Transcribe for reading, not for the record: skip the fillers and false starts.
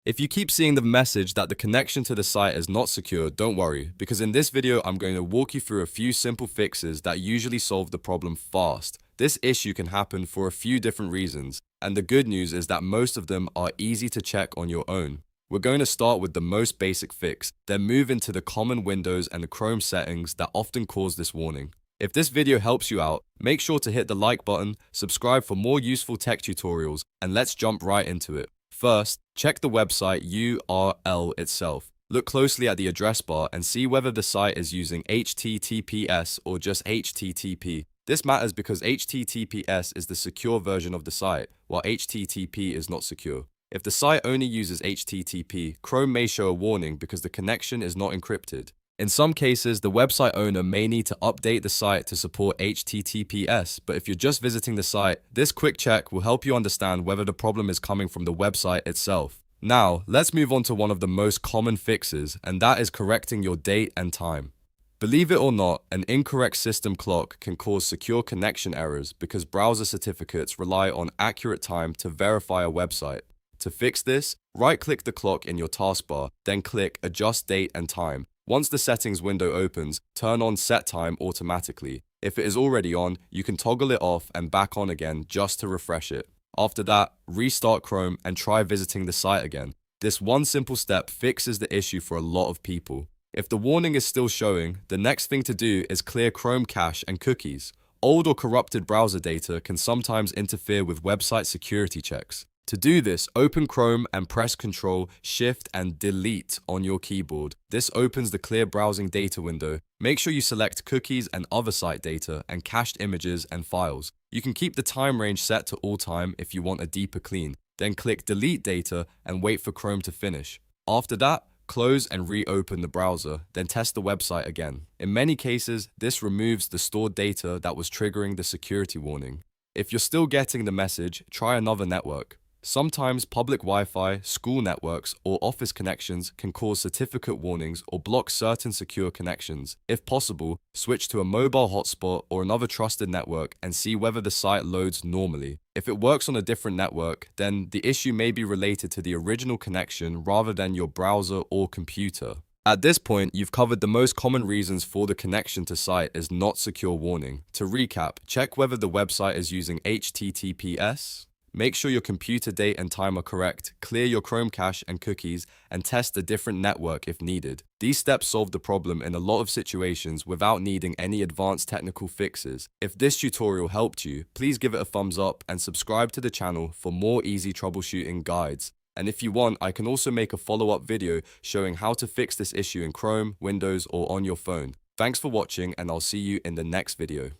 If you keep seeing the message that the connection to the site is not secure, don't worry, because in this video I'm going to walk you through a few simple fixes that usually solve the problem fast. This issue can happen for a few different reasons, and the good news is that most of them are easy to check on your own. We're going to start with the most basic fix, then move into the common Windows and the Chrome settings that often cause this warning. If this video helps you out, make sure to hit the like button, subscribe for more useful tech tutorials, and let's jump right into it. First, check the website URL itself. Look closely at the address bar and see whether the site is using HTTPS or just HTTP. This matters because HTTPS is the secure version of the site, while HTTP is not secure. If the site only uses HTTP, Chrome may show a warning because the connection is not encrypted. In some cases, the website owner may need to update the site to support HTTPS, but if you're just visiting the site, this quick check will help you understand whether the problem is coming from the website itself. Now, let's move on to one of the most common fixes, and that is correcting your date and time. Believe it or not, an incorrect system clock can cause secure connection errors because browser certificates rely on accurate time to verify a website. To fix this, right-click the clock in your taskbar, then click Adjust Date and Time. Once the settings window opens, turn on Set Time automatically. If it is already on, you can toggle it off and back on again just to refresh it. After that, restart Chrome and try visiting the site again. This one simple step fixes the issue for a lot of people. If the warning is still showing, the next thing to do is clear Chrome cache and cookies. Old or corrupted browser data can sometimes interfere with website security checks. To do this, open Chrome and press Ctrl, Shift, and Delete on your keyboard. This opens the Clear Browsing Data window. Make sure you select cookies and other site data and cached images and files. You can keep the time range set to all time if you want a deeper clean. Then click Delete Data and wait for Chrome to finish. After that, close and reopen the browser, then test the website again. In many cases, this removes the stored data that was triggering the security warning. If you're still getting the message, try another network. Sometimes public Wi-Fi, school networks, or office connections can cause certificate warnings or block certain secure connections. If possible, switch to a mobile hotspot or another trusted network and see whether the site loads normally. If it works on a different network, then the issue may be related to the original connection rather than your browser or computer. At this point, you've covered the most common reasons for the connection to site is not secure warning. To recap, check whether the website is using HTTPS. Make sure your computer date and time are correct, clear your Chrome cache and cookies, and test a different network if needed. These steps solve the problem in a lot of situations without needing any advanced technical fixes. If this tutorial helped you, please give it a thumbs up and subscribe to the channel for more easy troubleshooting guides. And if you want, I can also make a follow-up video showing how to fix this issue in Chrome, Windows, or on your phone. Thanks for watching, and I'll see you in the next video.